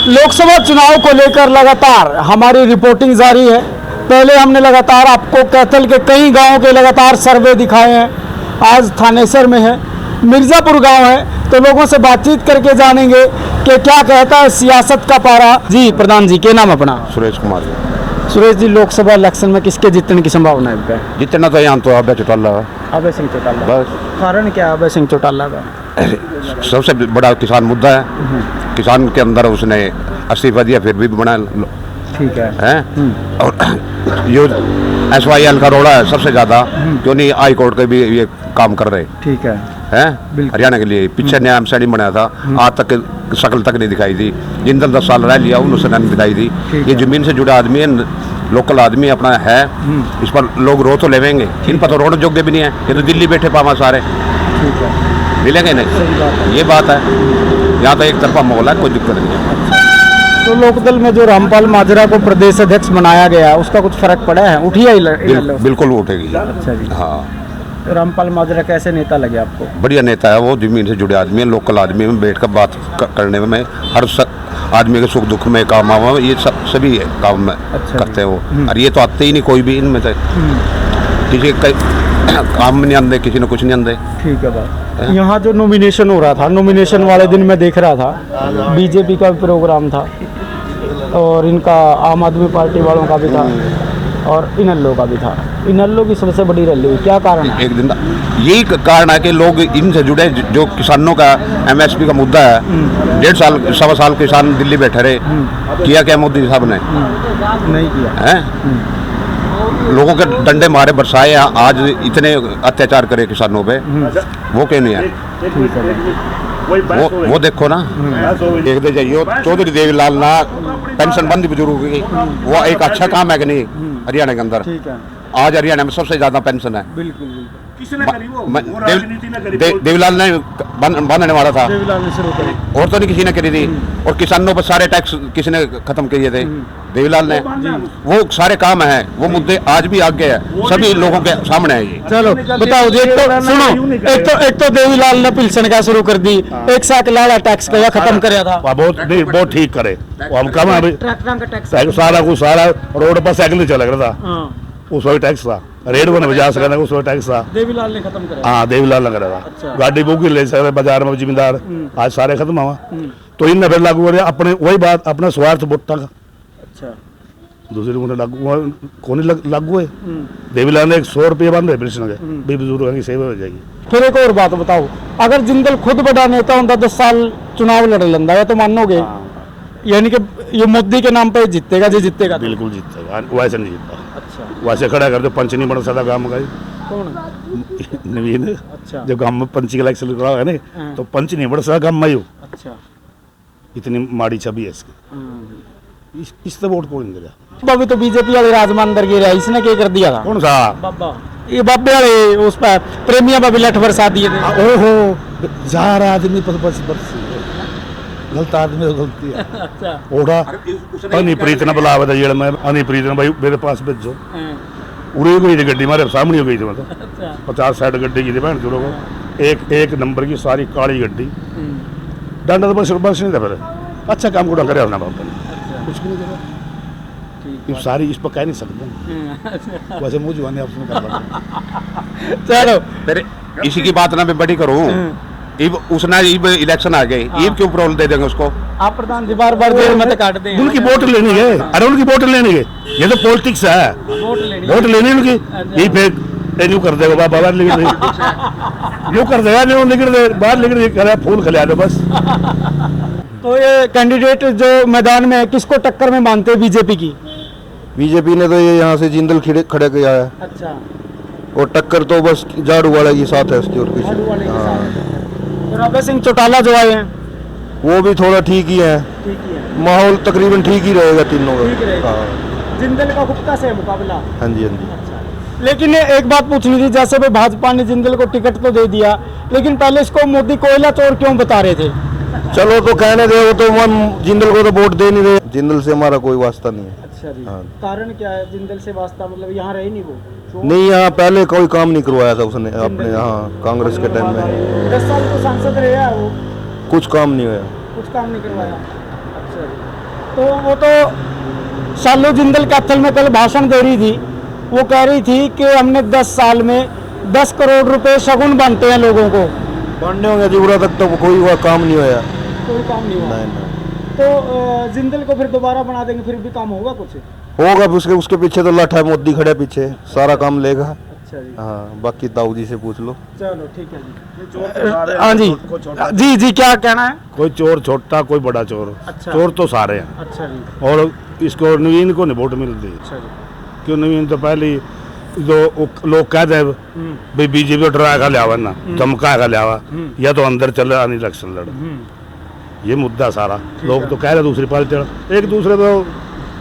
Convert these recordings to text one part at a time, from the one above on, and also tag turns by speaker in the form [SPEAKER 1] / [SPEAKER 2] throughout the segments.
[SPEAKER 1] लोकसभा चुनाव को लेकर लगातार हमारी रिपोर्टिंग जारी है। पहले हमने लगातार आपको कैथल के कई गांवों के लगातार सर्वे दिखाए हैं। आज थानेसर में है, मिर्ज़ापुर गांव है, तो लोगों से बातचीत करके जानेंगे कि क्या कहता है सियासत का पारा। जी प्रधान जी, क्या नाम अपना?
[SPEAKER 2] सुरेश कुमार।
[SPEAKER 1] सुरेश जी, लोकसभा इलेक्शन में किसके जीतने की संभावना है?
[SPEAKER 2] जितना तो यहाँ तो अभय चौटाला है।
[SPEAKER 1] अभय सिंह चौटाला।
[SPEAKER 2] बस
[SPEAKER 1] कारण क्या है अभय सिंह चौटाला का?
[SPEAKER 2] सबसे बड़ा किसान मुद्दा है। किसान के अंदर उसने इस्तीफा दिया, फिर भी बना।
[SPEAKER 1] ठीक है।
[SPEAKER 2] और जो SYL का रोड़ा है सबसे ज्यादा, क्यों नहीं हाई कोर्ट के भी ये काम कर रहे।
[SPEAKER 1] ठीक है।
[SPEAKER 2] हरियाणा के लिए पीछे न्याय सैनी बनाया था, आज तक शक्ल तक नहीं दिखाई दी। जिन 10 साल रह लिया उन्होंने नहीं दिखाई दी। ये जमीन से जुड़ा आदमी है, लोकल आदमी अपना है। इस पर लोग रो तो लेवेंगे, इन पर तो रोड योग्य भी नहीं है। ये तो दिल्ली बैठे पावा सारे मिलेंगे नहीं, ये बात है। यहाँ तो एक तरफा माहौल है, कोई दिक्कत नहीं है।
[SPEAKER 1] तो लोकदल में जो रामपाल माजरा को प्रदेश अध्यक्ष बनाया गया, उसका कुछ फर्क पड़ा है? उठी है?
[SPEAKER 2] बिल्कुल उठेगी।
[SPEAKER 1] अच्छा जी।
[SPEAKER 2] हाँ,
[SPEAKER 1] तो रामपाल माजरा कैसे नेता लगे आपको?
[SPEAKER 2] बढ़िया नेता है वो, जमीन से जुड़े आदमी है, लोकल आदमी में बैठ कर बात करने में हर आदमी के सुख दुख में काम आवा, ये सभी काम में करते हैं वो। और ये तो आते ही नहीं कोई भी इनमें से, किसी काम में नहीं आते, किसी ने कुछ नहीं आते।
[SPEAKER 1] ठीक है बात। यहाँ जो नॉमिनेशन हो रहा था, नॉमिनेशन वाले दिन मैं देख रहा था, बीजेपी का भी प्रोग्राम था और इनका आम आदमी पार्टी वालों का भी था और इनेलो का भी था। इनेलो की सबसे बड़ी रैली हुई, क्या कारण है?
[SPEAKER 2] एक दिन यही कारण है कि लोग इनसे जुड़े। जो किसानों का MSP का मुद्दा है, 1.5 साल 1.25 साल किसान दिल्ली बैठे रहे, किया क्या मोदी साहब ने?
[SPEAKER 1] नहीं किया
[SPEAKER 2] है। लोगों के डंडे मारे बरसाए, आज इतने अत्याचार करे किसानों पे, वो क्यों नहीं है? वो देखो ना, एक दे जाइए चौधरी देवीलाल ना पेंशन बंद बुजुर्गों की, वो एक अच्छा काम है कि नहीं हरियाणा के अंदर? आज हरियाणा में सबसे ज्यादा पेंशन है।
[SPEAKER 1] बिल्कुल।
[SPEAKER 2] देवीलाल ने बांधने वाला था,
[SPEAKER 1] देवीलाल ने शुरू करी,
[SPEAKER 2] और तो नहीं किसी ने करी थी। और किसानों पर सारे टैक्स किसी ने खत्म किए थे, देवीलाल ने। वो सारे काम है, वो मुद्दे आज भी आगे है, सभी लोगों के सामने है ये।
[SPEAKER 1] चलो बताओ जी, सुनो, एक तो देवीलाल ने पिलसन का शुरू कर दी, एक साइकिल वाला टैक्स का खत्म कराया था।
[SPEAKER 2] बहुत ठीक करे, हम कम है
[SPEAKER 1] ट्रैक्टर का टैक्स
[SPEAKER 2] सारा रोड पर साइकिल चल रहा था, उस वक्त टैक्स था। रेड को नहीं बजा सकता, उस वक्त टैक्स था।
[SPEAKER 1] देवीलाल ने खत्म कराया।
[SPEAKER 2] हाँ, देवीलाल ने करा था।
[SPEAKER 1] अच्छा।
[SPEAKER 2] गाड़ी बुक ले सकते बाजार में जिम्मेदार, आज सारे खत्म हुआ। तो इनने फिर लागू करे अपने, वही बात, अपना स्वार्थ वोट तक।
[SPEAKER 1] अच्छा।
[SPEAKER 2] दूसरे को लागू कौन लागू है? देवीलाल ने 100 रुपये बंद है पेंशन के, बुजुर्गों की सेवा हो जाएगी।
[SPEAKER 1] फिर एक और बात बताओ, अगर जिंदल खुद बड़ा नेता होता 10 साल चुनाव लड़ लेंदा है तो मानोगे? यानी कि ये मोदी के नाम पे जीतेगा? जो जीतेगा
[SPEAKER 2] बिल्कुल जीतेगा, वैसे नहीं जीतता।
[SPEAKER 1] अच्छा।
[SPEAKER 2] वैसे खड़ा कर दो, पंच नहीं बन सकता गाँव का।
[SPEAKER 1] कौन?
[SPEAKER 2] नवीन।
[SPEAKER 1] अच्छा।
[SPEAKER 2] जब गाँव में पंच का इलेक्शन करा है ना, तो पंच नहीं बढ़ सकता गाँव में।
[SPEAKER 1] अच्छा।
[SPEAKER 2] इतनी माड़ी छवि है इसकी, इस वोट कौन नहीं देगा?
[SPEAKER 1] अभी तो बीजेपी वाले राजमान गिर गया, इसने क्या कर दिया था?
[SPEAKER 2] कौन सा?
[SPEAKER 1] बाबा, ये बाबे वाले उस पर प्रेमिया पर भी लठ बरसा दिए थे।
[SPEAKER 2] ओहो, जा रहा आदमी गलत आदमी तो गलती है।
[SPEAKER 1] अच्छा।
[SPEAKER 2] ओढ़ा अनिप्रीत ने बुलावा था जेल में, अनिप्रीत ने भाई मेरे पास भेजो, उड़ी गई थी गड्डी, हमारे सामने हो गई थी। मतलब 50-60 गड्डी की थी बहन चलो, एक नंबर की सारी काली गड्डी। डंडा तो बस नहीं था, फिर अच्छा काम गुड़ा करे बाप ने, कुछ भी नहीं करा। सारी इस पर कह नहीं सकते, वैसे मुँह जुबानी आपसे कर। चलो फिर इसी की बात ना मैं बड़ी करूँ, उसने इलेक्शन आ गई, ईब क्यों प्रोल दे देंगे उसको? आप
[SPEAKER 1] प्रधान जी बार जेल में काट दें।
[SPEAKER 2] उनकी वोट लेनी है, अरे उनकी वोट लेनी है, ये तो पॉलिटिक्स है। वोट लेनी उनकी, यही फेक यूँ कर देगा, बाहर लिख दे, यूँ कर देगा, नहीं लिख दे, बाहर लिख दे, फूल खिला दो बस।
[SPEAKER 1] तो ये कैंडिडेट जो मैदान में है, किसको टक्कर में मानते हैं बीजेपी की?
[SPEAKER 3] बीजेपी ने तो ये यहाँ से जिंदल खड़े किया है।
[SPEAKER 1] अच्छा।
[SPEAKER 3] और टक्कर तो बस झाड़ू वाला के साथ है उसकी, और कुछ।
[SPEAKER 1] अभय सिंह चौटाला जो आए हैं,
[SPEAKER 3] वो भी थोड़ा ठीक ही है, माहौल तकरीबन ठीक ही रहेगा तीनों का।
[SPEAKER 1] जिंदल का गुप्ता से मुकाबला।
[SPEAKER 3] हाँ जी, हाँ जी।
[SPEAKER 1] अच्छा। लेकिन एक बात पूछनी थी, जैसे भाई भाजपा ने जिंदल को टिकट तो दे दिया, लेकिन पहले इसको मोदी कोयला चोर क्यों बता रहे थे?
[SPEAKER 3] चलो तो कहने दे, वो तो हम जिंदल को तो वोट दे नहीं रहे, जिंदल से हमारा कोई वास्ता नहीं है।
[SPEAKER 1] अच्छा जी। हाँ। कारण क्या है जिंदल से वास्ता? मतलब यहाँ रहे नहीं वो?
[SPEAKER 3] नहीं, यहाँ पहले कोई काम नहीं करवाया था उसने अपने यहाँ कांग्रेस के टाइम में।
[SPEAKER 1] 10 साल तो सांसद रहे वो,
[SPEAKER 3] कुछ काम नहीं हुआ,
[SPEAKER 1] कुछ काम नहीं करवाया। तो वो तो शालू जिंदल कैथल में कल भाषण दे रही थी, वो कह रही थी कि हमने 10 साल में 10 करोड़ रुपए शगुन बांटे हैं लोगों को।
[SPEAKER 3] बढ़ने होंगे जीवरा तक तो कोई हुआ काम नहीं होया।
[SPEAKER 1] कोई काम नहीं हुआ।
[SPEAKER 3] नहीं
[SPEAKER 1] तो जिंदल को फिर दोबारा बना देंगे, फिर भी काम होगा कुछ?
[SPEAKER 3] होगा, उसके पीछे तो लठ है, मोदी खड़े पीछे, सारा काम लेगा।
[SPEAKER 1] अच्छा जी।
[SPEAKER 3] हाँ, बाकी दाऊ जी से पूछ लो।
[SPEAKER 1] चलो ठीक है जी। हाँ जी जी, क्या कहना है?
[SPEAKER 2] कोई चोर छोटा कोई बड़ा चोर,
[SPEAKER 1] अच्छा।
[SPEAKER 2] चोर तो सारे हैं।
[SPEAKER 1] अच्छा जी।
[SPEAKER 2] और इसको नवीन को नहीं वोट मिलती।
[SPEAKER 1] अच्छा जी।
[SPEAKER 2] क्यों? नवीन तो पहले जो लोग कहते हैं भाई बीजेपी को डरा का लियावा ना, धमका का लियावा, या तो अंदर चले आने इलेक्शन लड़, ये मुद्दा सारा। लोग तो कह रहे दूसरी पार्टी एक दूसरे तो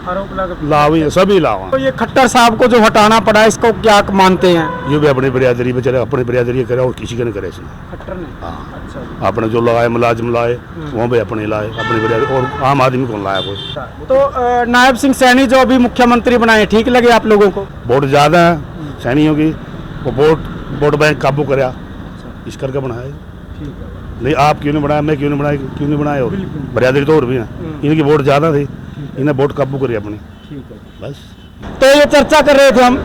[SPEAKER 1] आरोप
[SPEAKER 2] लाभ ही है, सभी लाभ
[SPEAKER 1] तो
[SPEAKER 2] हैं।
[SPEAKER 1] ये खट्टर साहब को जो हटाना पड़ा, इसको क्या मानते हैं?
[SPEAKER 2] ये भी अपनी बिरादरी में चले, अपनी बिरादरी करे और किसी का नहीं करे इसने।
[SPEAKER 1] खट्टर ने?
[SPEAKER 2] हाँ,
[SPEAKER 1] अच्छा जी।
[SPEAKER 2] आपने जो लगाए मुलाजिम लाए वहाँ पे अपने लाए, अपनी बिरादरी, और आम आदमी को लाया कोई।
[SPEAKER 1] तो नायब सिंह सैनी जो अभी मुख्यमंत्री बनाए, ठीक लगे आप लोगों को?
[SPEAKER 2] वोट ज़्यादा है सैनियों की, वो वोट बैंक काबू कराया, इस करके बनाया।
[SPEAKER 1] ठीक है।
[SPEAKER 2] नहीं आप क्यों नहीं बनाया, मैं क्यों नहीं बनाया, क्यों नहीं बनाया? और बिरादरी तो और भी है, इनकी वोट ज़्यादा थी, इन्हें वोट काबू करी अपनी।
[SPEAKER 1] ठीक है।
[SPEAKER 2] बस।
[SPEAKER 1] तो ये चर्चा कर रहे थे हम,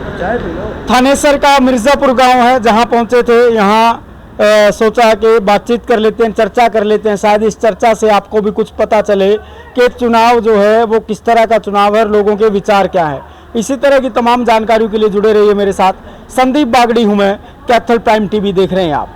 [SPEAKER 1] थानेसर का मिर्ज़ापुर गांव है जहां पहुंचे थे। यहाँ सोचा कि बातचीत कर लेते हैं, चर्चा कर लेते हैं, शायद इस चर्चा से आपको भी कुछ पता चले कि चुनाव जो है वो किस तरह का चुनाव है, लोगों के विचार क्या है। इसी तरह की तमाम जानकारियों के लिए जुड़े रहिए मेरे साथ। संदीप बागड़ी हूँ मैं, कैथल प्राइम टीवी देख रहे हैं आप।